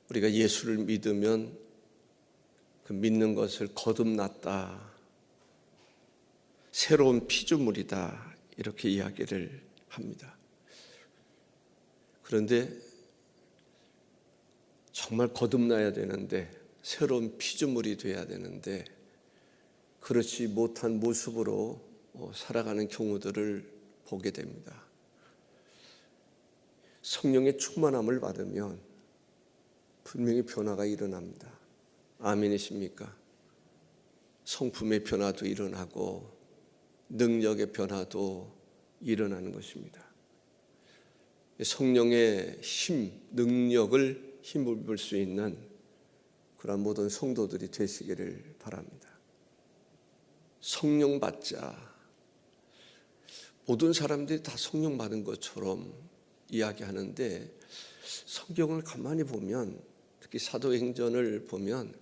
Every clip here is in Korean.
우리가 예수를 믿으면 그 믿는 것을 거듭났다, 새로운 피조물이다, 이렇게 이야기를 합니다. 그런데 정말 거듭나야 되는데, 새로운 피조물이 돼야 되는데 그렇지 못한 모습으로 살아가는 경우들을 보게 됩니다. 성령의 충만함을 받으면 분명히 변화가 일어납니다. 아멘이십니까? 성품의 변화도 일어나고 능력의 변화도 일어나는 것입니다. 성령의 힘, 능력을 힘입을 수 있는 그런 모든 성도들이 되시기를 바랍니다. 성령 받자. 모든 사람들이 다 성령 받은 것처럼 이야기하는데, 성경을 가만히 보면, 특히 사도행전을 보면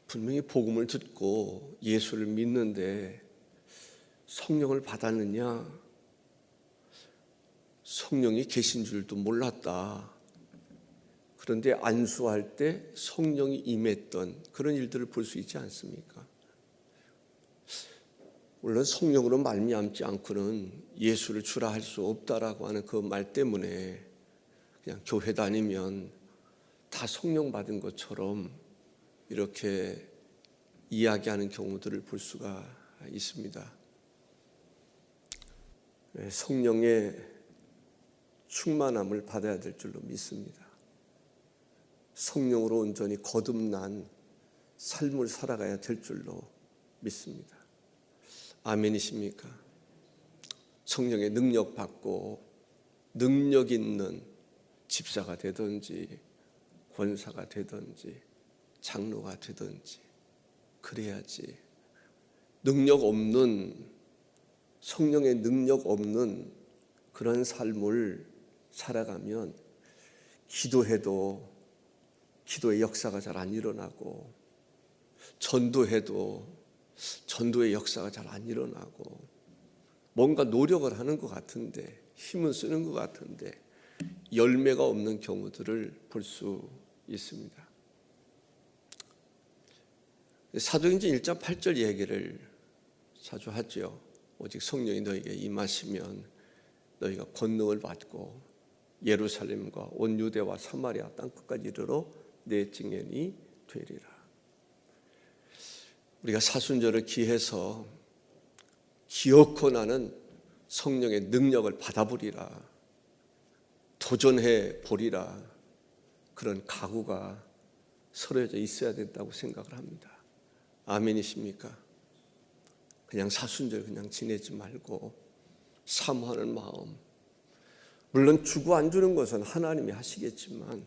분명히 복음을 듣고 예수를 믿는데 성령을 받았느냐, 성령이 계신 줄도 몰랐다. 그런데 안수할 때 성령이 임했던 그런 일들을 볼 수 있지 않습니까? 물론 성령으로 말미암지 않고는 예수를 주라 할 수 없다라고 하는 그 말 때문에 그냥 교회 다니면 다 성령 받은 것처럼 이렇게 이야기하는 경우들을 볼 수가 있습니다. 성령의 충만함을 받아야 될 줄로 믿습니다. 성령으로 온전히 거듭난 삶을 살아가야 될 줄로 믿습니다. 아멘이십니까? 성령의 능력 받고 능력 있는 집사가 되든지 권사가 되든지 장로가 되든지 그래야지. 능력 없는, 성령의 능력 없는 그런 삶을 살아가면 기도해도 기도의 역사가 잘 안 일어나고, 전도해도 전도의 역사가 잘 안 일어나고, 뭔가 노력을 하는 것 같은데, 힘은 쓰는 것 같은데 열매가 없는 경우들을 볼 수 있습니다. 사도행전 1장 8절 얘기를 자주 하죠. 오직 성령이 너에게 임하시면 너희가 권능을 받고 예루살렘과 온 유대와 사마리아 땅끝까지 이르러 내 증인이 되리라. 우리가 사순절을 기해서 기어코 나는 성령의 능력을 받아보리라, 도전해 보리라, 그런 각오가 서려져 있어야 된다고 생각을 합니다. 아멘이십니까? 그냥 사순절 그냥 지내지 말고 사모하는 마음, 물론 주고 안 주는 것은 하나님이 하시겠지만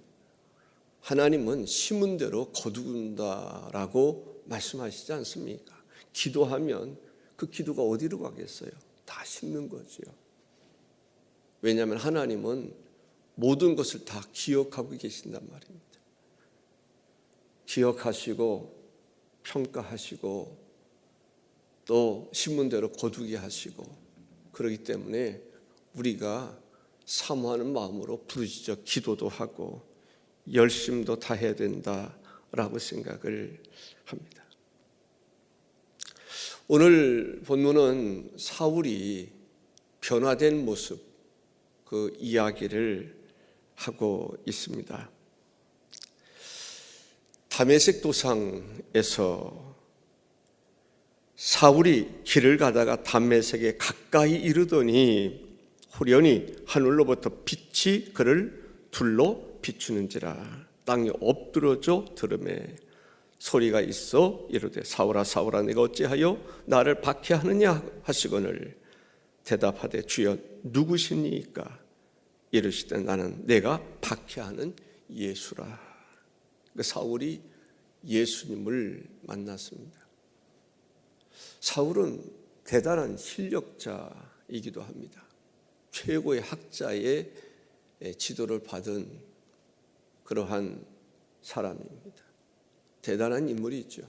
하나님은 심은 대로 거둔다라고 말씀하시지 않습니까? 기도하면 그 기도가 어디로 가겠어요? 다 심는 거지요. 왜냐하면 하나님은 모든 것을 다 기억하고 계신단 말입니다. 기억하시고 평가하시고 또 심은 대로 거두게 하시고, 그렇기 때문에 우리가 사모하는 마음으로 부르짖어 기도도 하고 열심도 다해야 된다라고 생각을 합니다. 오늘 본문은 사울이 변화된 모습, 그 이야기를 하고 있습니다. 다메섹 도상에서 사울이 길을 가다가 다메섹에 가까이 이르더니 호련히 하늘로부터 빛이 그를 둘러 비추는지라. 땅에 엎드러져 들음에 소리가 있어 이르되 사울아 사울아 내가 어찌하여 나를 박해하느냐 하시거늘 대답하되 주여 누구시니까? 이르시되 나는 내가 박해하는 예수라. 사울이 예수님을 만났습니다. 사울은 대단한 실력자이기도 합니다. 최고의 학자의 지도를 받은 그러한 사람입니다. 대단한 인물이죠.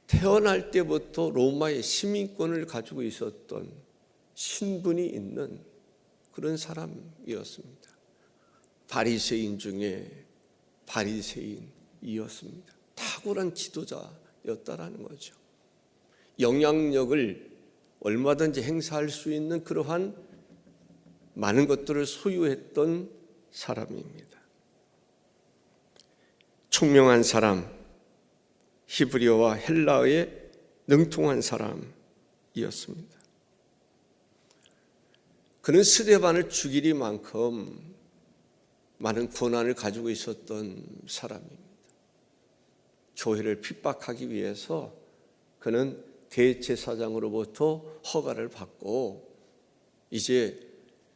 태어날 때부터 로마의 시민권을 가지고 있었던 신분이 있는 그런 사람이었습니다. 바리새인 중에 바리새인이었습니다. 탁월한 지도자였다라는 거죠. 영향력을 얼마든지 행사할 수 있는 그러한 많은 것들을 소유했던 사람입니다. 총명한 사람, 히브리어와 헬라어에 능통한 사람이었습니다. 그는 스데반을 죽이리만큼 많은 권한을 가지고 있었던 사람입니다. 교회를 핍박하기 위해서 그는 대제사장으로부터 허가를 받고 이제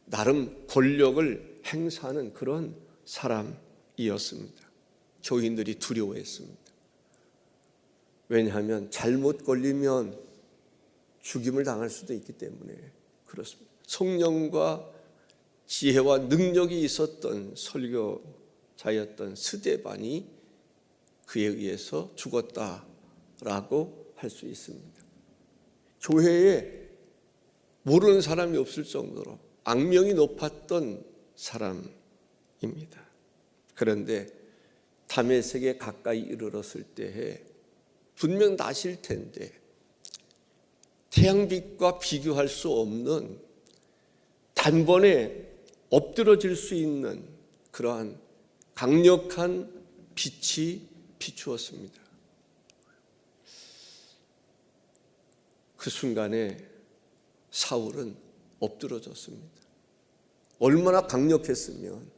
나름 권력을 행사하는 그런 사람이었습니다. 교인들이 두려워했습니다. 왜냐하면 잘못 걸리면 죽임을 당할 수도 있기 때문에 그렇습니다. 성령과 지혜와 능력이 있었던 설교자였던 스데반이 그에 의해서 죽었다라고 할 수 있습니다. 교회에 모르는 사람이 없을 정도로 악명이 높았던 사람입니다. 그런데 다메섹에 가까이 이르렀을 때에 분명 나실 텐데 태양빛과 비교할 수 없는 단번에 엎드러질 수 있는 그러한 강력한 빛이 비추었습니다. 그 순간에 사울은 엎드러졌습니다. 얼마나 강력했으면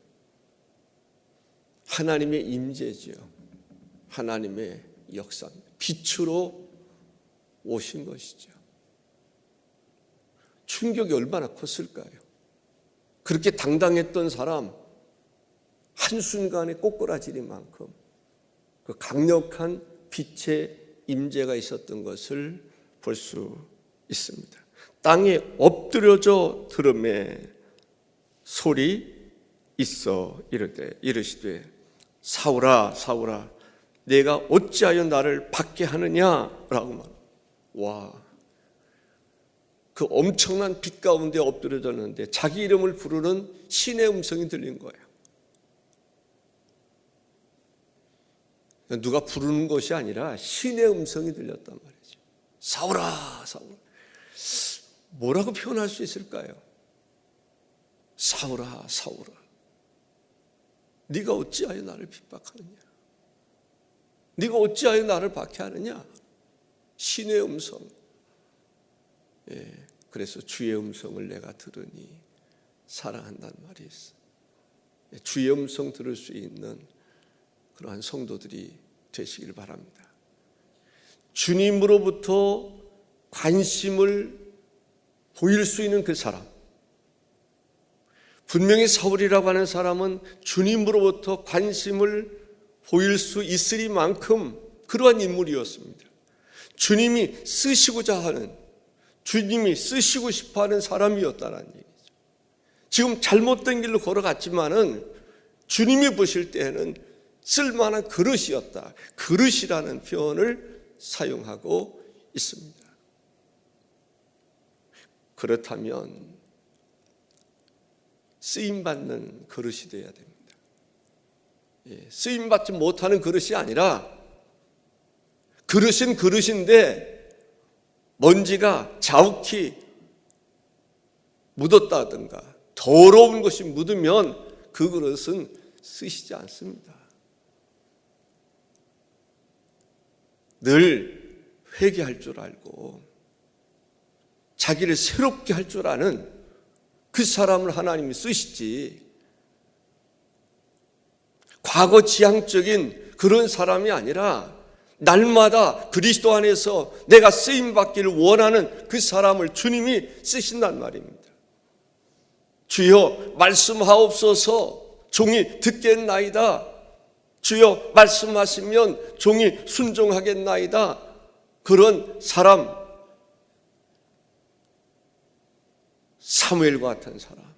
하나님의 임재지요. 하나님의 역사입니다. 빛으로 오신 것이죠. 충격이 얼마나 컸을까요? 그렇게 당당했던 사람 한순간에 꼬꾸라지리만큼 그 강력한 빛의 임재가 있었던 것을 볼 수 있습니다. 땅에 엎드려져 들음에 소리 있어 이르시되 사울아 사울아 내가 어찌하여 나를 받게 하느냐라고 말. 와, 그 엄청난 빛 가운데 엎드려졌는데 자기 이름을 부르는 신의 음성이 들린 거예요. 누가 부르는 것이 아니라 신의 음성이 들렸단 말이죠. 사울아 사울아. 뭐라고 표현할 수 있을까요? 사울아 사울아 네가 어찌하여 나를 핍박하느냐, 네가 어찌하여 나를 박해하느냐. 신의 음성. 그래서 주의 음성을 내가 들으니 사랑한다는 말이 있어요. 주의 음성 들을 수 있는 그러한 성도들이 되시길 바랍니다. 주님으로부터 관심을 보일 수 있는 그 사람. 분명히 사울이라고 하는 사람은 주님으로부터 관심을 보일 수 있으리만큼 그러한 인물이었습니다. 주님이 쓰시고자 하는, 주님이 쓰시고 싶어하는 사람이었다는 얘기죠. 지금 잘못된 길로 걸어갔지만은 주님이 보실 때에는 쓸만한 그릇이었다. 그릇이라는 표현을 사용하고 있습니다. 그렇다면 쓰임받는 그릇이 되어야 됩니다. 쓰임받지 못하는 그릇이 아니라 그릇은 그릇인데 먼지가 자욱히 묻었다든가 더러운 것이 묻으면 그 그릇은 쓰시지 않습니다. 늘 회개할 줄 알고 자기를 새롭게 할 줄 아는 그 사람을 하나님이 쓰시지, 과거 지향적인 그런 사람이 아니라 날마다 그리스도 안에서 내가 쓰임받기를 원하는 그 사람을 주님이 쓰신단 말입니다. 주여 말씀하옵소서, 종이 듣겠나이다. 주여 말씀하시면 종이 순종하겠나이다. 그런 사람, 사무엘과 같은 사람,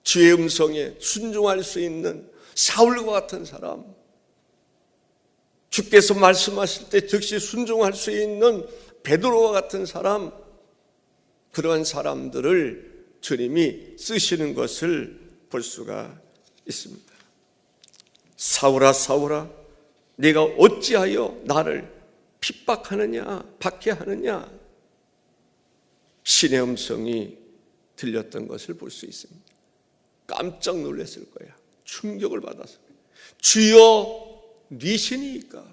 주의 음성에 순종할 수 있는 사울과 같은 사람, 주께서 말씀하실 때 즉시 순종할 수 있는 베드로와 같은 사람, 그런 사람들을 주님이 쓰시는 것을 볼 수가 있습니다. 사울아 사울아 네가 어찌하여 나를 핍박하느냐 박해하느냐. 신의 음성이 들렸던 것을 볼 수 있습니다. 깜짝 놀랐을 거야. 충격을 받아서. 주여 네 신이니까.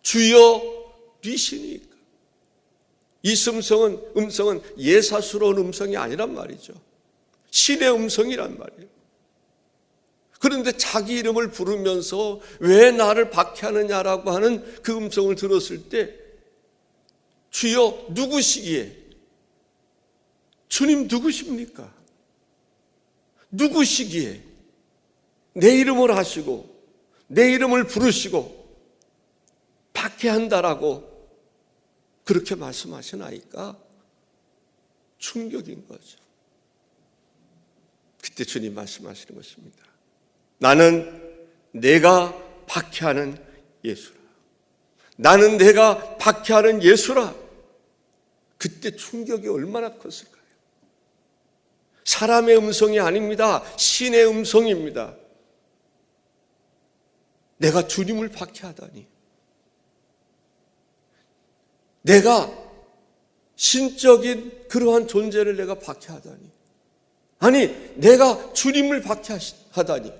주여 네 신이니까. 이 음성은 예사스러운 음성이 아니란 말이죠. 신의 음성이란 말이에요. 그런데 자기 이름을 부르면서 왜 나를 박해하느냐라고 하는 그 음성을 들었을 때 주여 누구시기에? 주님 누구십니까? 누구시기에 내 이름을 하시고 내 이름을 부르시고 박해한다라고 그렇게 말씀하시나이까? 충격인 거죠. 그때 주님 말씀하시는 것입니다. 나는 내가 박해하는 예수라. 나는 내가 박해하는 예수라. 그때 충격이 얼마나 컸을까요? 사람의 음성이 아닙니다. 신의 음성입니다. 내가 주님을 박해하다니. 내가 신적인 그러한 존재를 내가 박해하다니. 아니, 내가 주님을 박해하다니.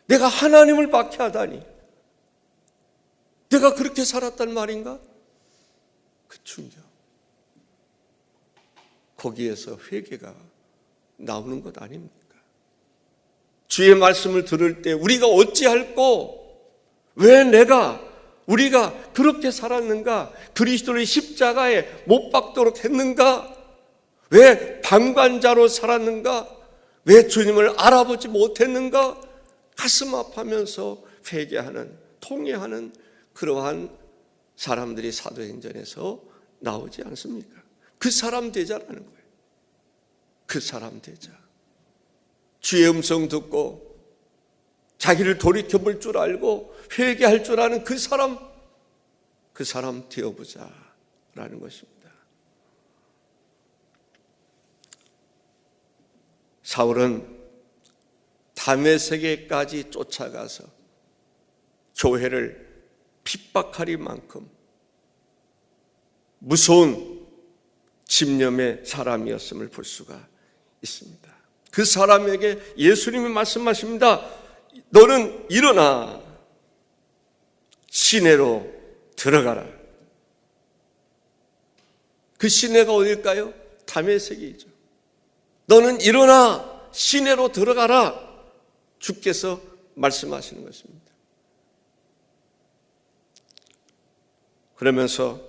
내가 하나님을 박해하다니. 내가 그렇게 살았단 말인가? 그 충격. 거기에서 회개가 나오는 것 아닙니까? 주의 말씀을 들을 때 우리가 어찌할꼬? 왜 우리가 그렇게 살았는가? 그리스도의 십자가에 못 박도록 했는가? 왜 방관자로 살았는가? 왜 주님을 알아보지 못했는가? 가슴 아파하면서 회개하는, 통회하는 그러한 사람들이 사도행전에서 나오지 않습니까? 그 사람 되자라는 거예요. 그 사람 되자. 주의 음성 듣고 자기를 돌이켜볼 줄 알고 회개할 줄 아는 그 사람 되어보자라는 것입니다. 사울은 다메섹에까지 쫓아가서 교회를 핍박하리만큼 무서운 집념의 사람이었음을 볼 수가 있습니다. 그 사람에게 예수님이 말씀하십니다. 너는 일어나 시내로 들어가라. 그 시내가 어딜까요? 다메섹이죠. 너는 일어나 시내로 들어가라. 주께서 말씀하시는 것입니다. 그러면서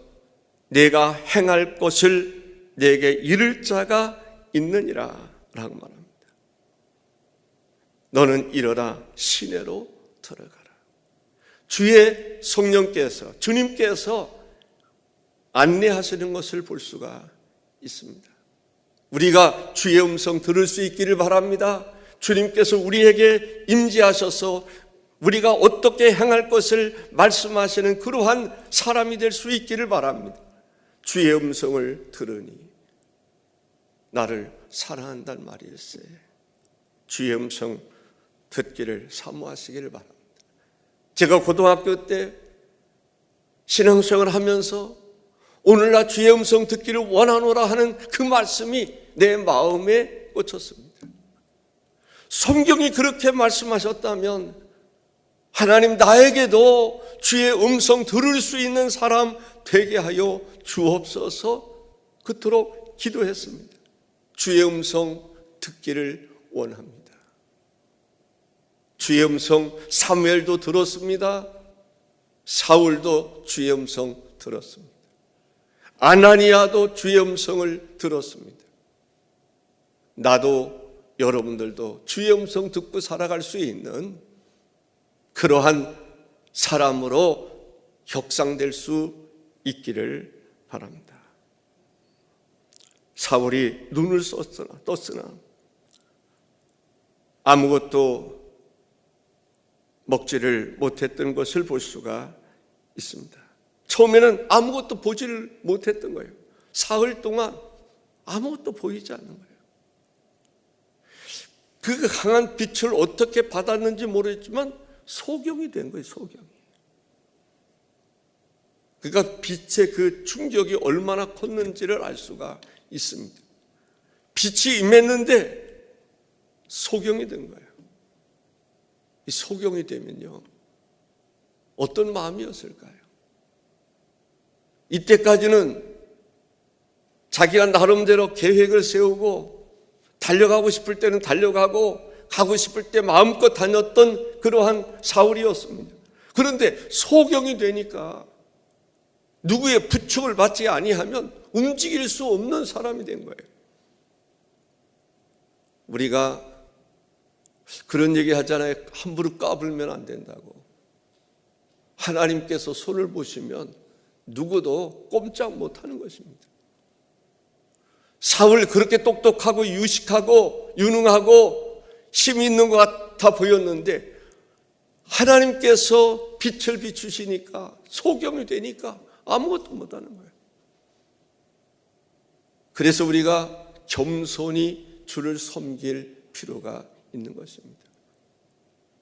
내가 행할 것을 내게 이를 자가 있느니라 라고 말합니다. 너는 일어나 시내로 들어가라. 주의 성령께서, 주님께서 안내하시는 것을 볼 수가 있습니다. 우리가 주의 음성 들을 수 있기를 바랍니다. 주님께서 우리에게 임재하셔서 우리가 어떻게 행할 것을 말씀하시는 그러한 사람이 될 수 있기를 바랍니다. 주의 음성을 들으니 나를 사랑한다는 말일세. 주의 음성 듣기를 사모하시기를 바랍니다. 제가 고등학교 때 신앙생활을 하면서 오늘날 주의 음성 듣기를 원하노라 하는 그 말씀이 내 마음에 꽂혔습니다. 성경이 그렇게 말씀하셨다면 하나님 나에게도 주의 음성 들을 수 있는 사람 되게 하여 주옵소서. 그토록 기도했습니다. 주의 음성 듣기를 원합니다. 주의 음성 사무엘도 들었습니다. 사울도 주의 음성 들었습니다. 아나니아도 주의 음성을 들었습니다. 나도 여러분들도 주의 음성 듣고 살아갈 수 있는 그러한 사람으로 격상될 수 있기를 바랍니다. 사울이 눈을 떴으나 아무것도 먹지를 못했던 것을 볼 수가 있습니다. 처음에는 아무것도 보지를 못했던 거예요. 사흘 동안 아무것도 보이지 않는 거예요. 그 강한 빛을 어떻게 받았는지 모르겠지만 소경이 된 거예요. 소경이. 그러니까 빛의 그 충격이 얼마나 컸는지를 알 수가 있습니다. 빛이 임했는데 소경이 된 거예요. 이 소경이 되면요, 어떤 마음이었을까요? 이때까지는 자기가 나름대로 계획을 세우고 달려가고 싶을 때는 달려가고 가고 싶을 때 마음껏 다녔던 그러한 사울이었습니다. 그런데 소경이 되니까 누구의 부축을 받지 아니하면 움직일 수 없는 사람이 된 거예요. 우리가 그런 얘기 하잖아요. 함부로 까불면 안 된다고. 하나님께서 손을 보시면 누구도 꼼짝 못하는 것입니다. 사울 그렇게 똑똑하고 유식하고 유능하고 힘이 있는 것 같아 보였는데 하나님께서 빛을 비추시니까 소경이 되니까 아무것도 못하는 거예요. 그래서 우리가 겸손히 주를 섬길 필요가 있는 것입니다.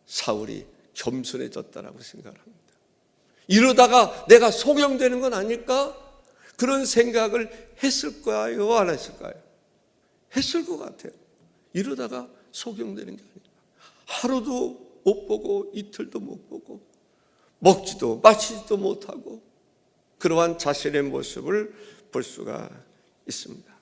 사울이 겸손해졌다라고 생각합니다. 이러다가 내가 소경되는 건 아닐까? 그런 생각을 했을까요? 안 했을까요? 했을 것 같아요. 이러다가 소경되는 게 아닐까? 하루도 못 보고 이틀도 못 보고 먹지도 마시지도 못하고 그러한 자신의 모습을 볼 수가 있습니다.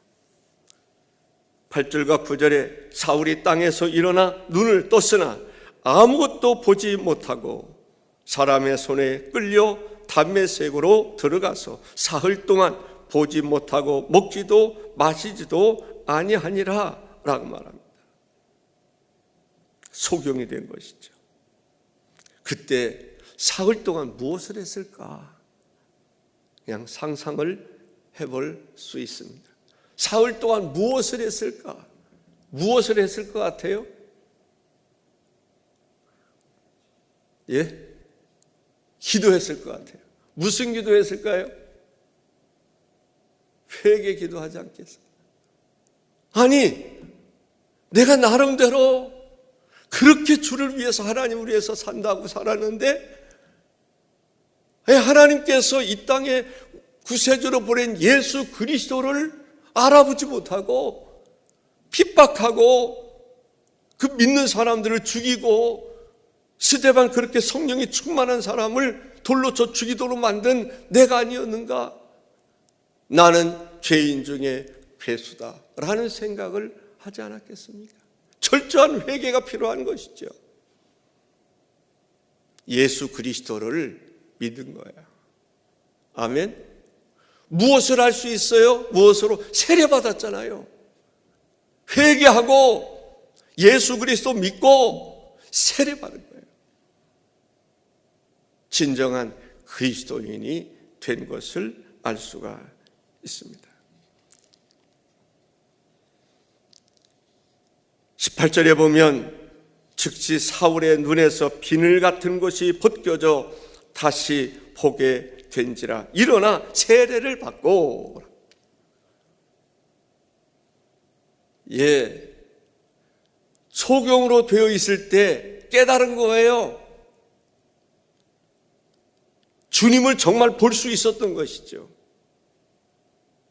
8절과 9절에 사울이 땅에서 일어나 눈을 떴으나 아무것도 보지 못하고 사람의 손에 끌려 담메색으로 들어가서 사흘 동안 보지 못하고 먹지도 마시지도 아니하니라 라고 말합니다. 소경이 된 것이죠. 그때 사흘 동안 무엇을 했을까? 그냥 상상을 해볼 수 있습니다. 사흘 동안 무엇을 했을까? 무엇을 했을 것 같아요? 예? 기도했을 것 같아요. 무슨 기도했을까요? 회개 기도하지 않겠어요? 아니, 내가 나름대로 그렇게 주를 위해서 하나님을 위해서 산다고 살았는데 하나님께서 이 땅에 구세주로 보낸 예수 그리스도를 알아보지 못하고 핍박하고 그 믿는 사람들을 죽이고 스데반 그렇게 성령이 충만한 사람을 돌로 쳐 죽이도록 만든 내가 아니었는가? 나는 죄인 중에 괴수다라는 생각을 하지 않았겠습니까? 철저한 회개가 필요한 것이죠. 예수 그리스도를 믿은 거예요. 아멘. 무엇을 할 수 있어요? 무엇으로? 세례받았잖아요. 회개하고 예수 그리스도 믿고 세례받은 거예요. 진정한 그리스도인이 된 것을 알 수가 있습니다. 18절에 보면 즉시 사울의 눈에서 비늘 같은 것이 벗겨져 다시 보게 된지라 일어나 세례를 받고 소경으로 되어 있을 때 깨달은 거예요. 주님을 정말 볼 수 있었던 것이죠.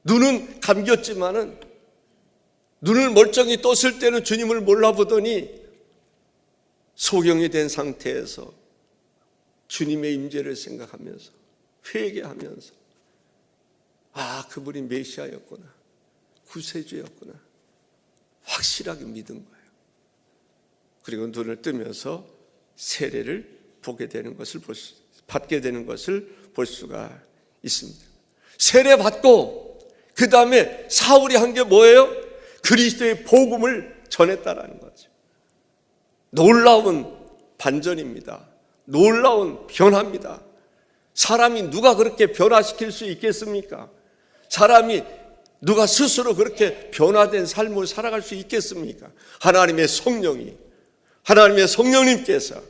눈은 감겼지만은 눈을 멀쩡히 떴을 때는 주님을 몰라보더니 소경이 된 상태에서 주님의 임재를 생각하면서 회개하면서 그분이 메시아였구나, 구세주였구나 확실하게 믿은 거예요. 그리고 눈을 뜨면서 세례를 받게 되는 것을 볼 수가 있습니다. 세례 받고 그 다음에 사울이 한 게 뭐예요? 그리스도의 복음을 전했다라는 거죠. 놀라운 반전입니다. 놀라운 변화입니다. 사람이 누가 그렇게 변화시킬 수 있겠습니까? 사람이 누가 스스로 그렇게 변화된 삶을 살아갈 수 있겠습니까? 하나님의 성령님께서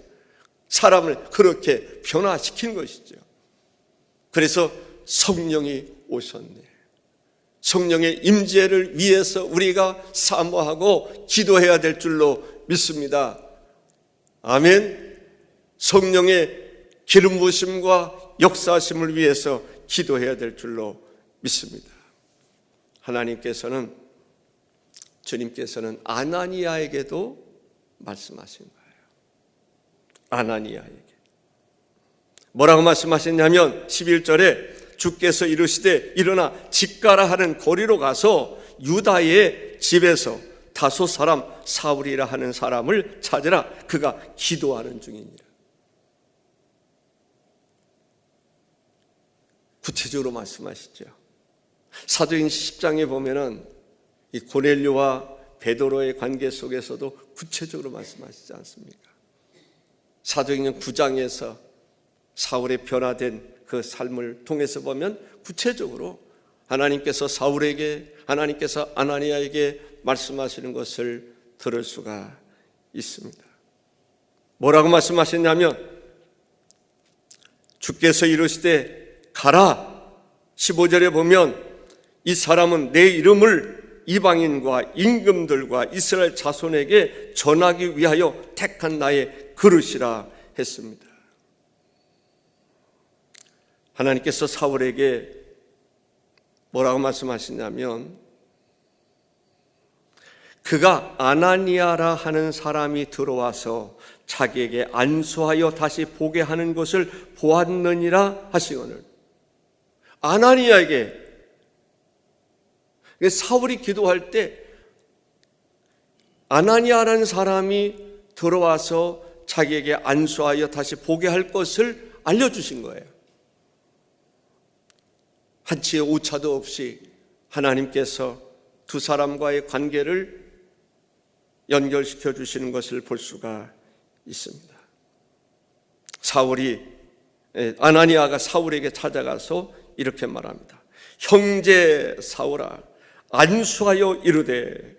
사람을 그렇게 변화시킨 것이죠. 그래서 성령이 오셨네. 성령의 임재를 위해서 우리가 사모하고 기도해야 될 줄로 믿습니다. 아멘. 성령의 기름 부으심과 역사하심을 위해서 기도해야 될 줄로 믿습니다. 주님께서는 아나니아에게도 말씀하신 거예요. 아나니아에게 뭐라고 말씀하셨냐면 11절에 주께서 이르시되 일어나 직가라 하는 거리로 가서 유다의 집에서 다소 사람 사울이라 하는 사람을 찾으라. 그가 기도하는 중이니라. 구체적으로 말씀하시죠. 사도행전 10장에 보면은 이 고넬료와 베드로의 관계 속에서도 구체적으로 말씀하시지 않습니까? 사도행전 9장에서 사울의 변화된 그 삶을 통해서 보면 구체적으로 하나님께서 사울에게, 하나님께서 아나니아에게 말씀하시는 것을 들을 수가 있습니다. 뭐라고 말씀하셨냐면 주께서 이르시되 가라. 15절에 보면 이 사람은 내 이름을 이방인과 임금들과 이스라엘 자손에게 전하기 위하여 택한 나의 그릇이라 했습니다. 하나님께서 사울에게 뭐라고 말씀하시냐면 그가 아나니아라 하는 사람이 들어와서 자기에게 안수하여 다시 보게 하는 것을 보았느니라 하시거늘. 아나니아에게, 사울이 기도할 때 아나니아라는 사람이 들어와서 자기에게 안수하여 다시 보게 할 것을 알려주신 거예요. 한치의 오차도 없이 하나님께서 두 사람과의 관계를 연결시켜 주시는 것을 볼 수가 있습니다. 아나니아가 사울에게 찾아가서 이렇게 말합니다. 형제 사울아, 안수하여 이르되.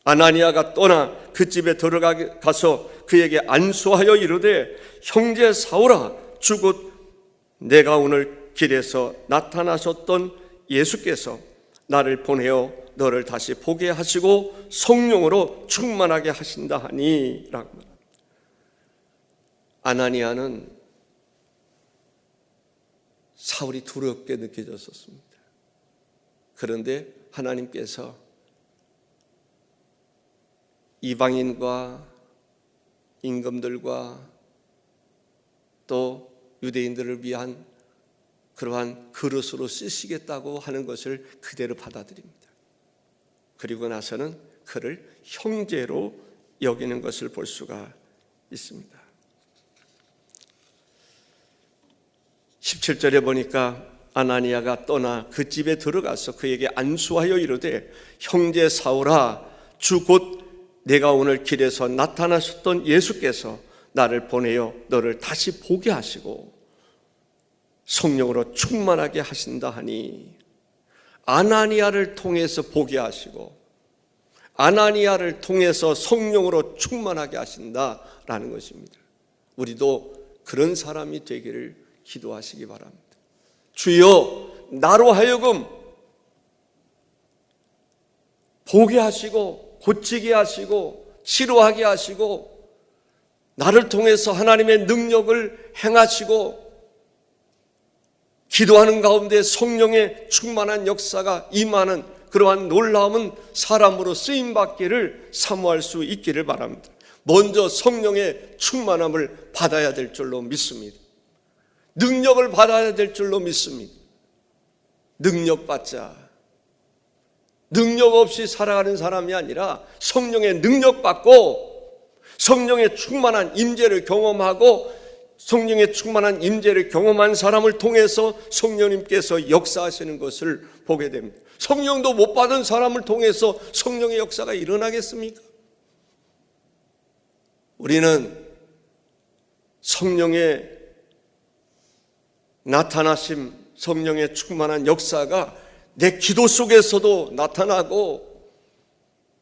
아나니아가 떠나 그 집에 들어가서 그에게 안수하여 이르되 형제 사울아, 주 곧 내가 오늘 길에서 나타나셨던 예수께서 나를 보내어 너를 다시 보게 하시고 성령으로 충만하게 하신다 하니 라고 말합니다. 아나니아는 사울이 두렵게 느껴졌었습니다. 그런데 하나님께서 이방인과 임금들과 또 유대인들을 위한 그러한 그릇으로 쓰시겠다고 하는 것을 그대로 받아들입니다. 그리고 나서는 그를 형제로 여기는 것을 볼 수가 있습니다. 17절에 보니까 아나니아가 떠나 그 집에 들어가서 그에게 안수하여 이르되 형제 사울아, 주 곧 내가 오늘 길에서 나타나셨던 예수께서 나를 보내어 너를 다시 보게 하시고 성령으로 충만하게 하신다 하니, 아나니아를 통해서 보게 하시고 아나니아를 통해서 성령으로 충만하게 하신다라는 것입니다. 우리도 그런 사람이 되기를 기도하시기 바랍니다. 주여, 나로 하여금 보게 하시고 고치게 하시고 치료하게 하시고 나를 통해서 하나님의 능력을 행하시고 기도하는 가운데 성령의 충만한 역사가 임하는 그러한 놀라움은 사람으로 쓰임받기를 사모할 수 있기를 바랍니다. 먼저 성령의 충만함을 받아야 될 줄로 믿습니다. 능력을 받아야 될 줄로 믿습니다. 능력 없이 살아가는 사람이 아니라 성령의 능력 받고 성령의 충만한 임재를 경험하고 성령의 충만한 임재를 경험한 사람을 통해서 성령님께서 역사하시는 것을 보게 됩니다. 성령도 못 받은 사람을 통해서 성령의 역사가 일어나겠습니까? 우리는 성령의 나타나심, 성령의 충만한 역사가 내 기도 속에서도 나타나고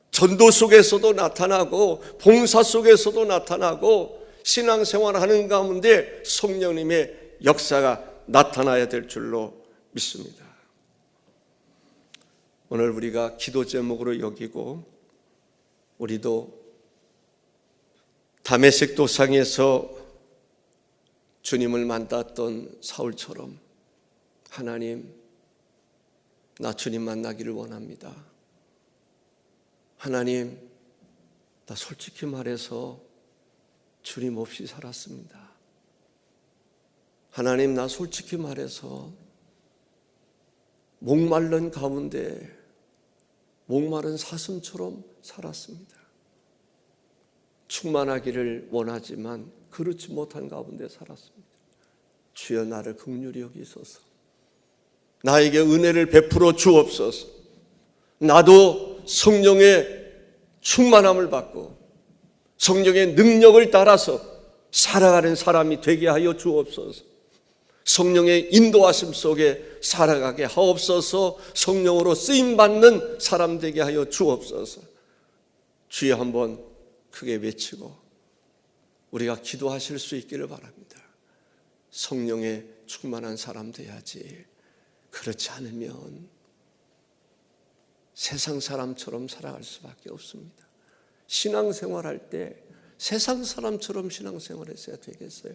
전도 속에서도 나타나고 봉사 속에서도 나타나고 신앙생활하는 가운데 성령님의 역사가 나타나야 될 줄로 믿습니다. 오늘 우리가 기도 제목으로 여기고 우리도 다메섹 도상에서 주님을 만났던 사울처럼 하나님, 나 주님 만나기를 원합니다. 하나님, 나 솔직히 말해서 주님 없이 살았습니다. 하나님, 나 솔직히 말해서 목마른 가운데 목마른 사슴처럼 살았습니다. 충만하기를 원하지만 그렇지 못한 가운데 살았습니다. 주여, 나를 긍휼히 여기소서. 나에게 은혜를 베풀어 주옵소서. 나도 성령의 충만함을 받고 성령의 능력을 따라서 살아가는 사람이 되게 하여 주옵소서. 성령의 인도하심 속에 살아가게 하옵소서. 성령으로 쓰임받는 사람 되게 하여 주옵소서. 주여, 한번 크게 외치고 우리가 기도하실 수 있기를 바랍니다. 성령의 충만한 사람 돼야지. 그렇지 않으면 세상 사람처럼 살아갈 수밖에 없습니다. 신앙생활할 때 세상 사람처럼 신앙생활했어야 되겠어요?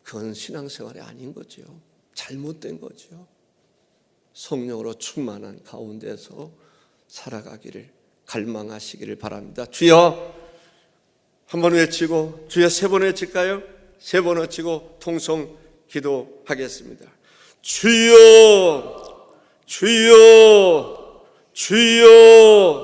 그건 신앙생활이 아닌 거죠. 잘못된 거죠. 성령으로 충만한 가운데서 살아가기를 갈망하시기를 바랍니다. 주여, 한번 외치고, 주여 3번 외칠까요? 3번 외치고 통성 기도하겠습니다. 주여, 주여, 주여.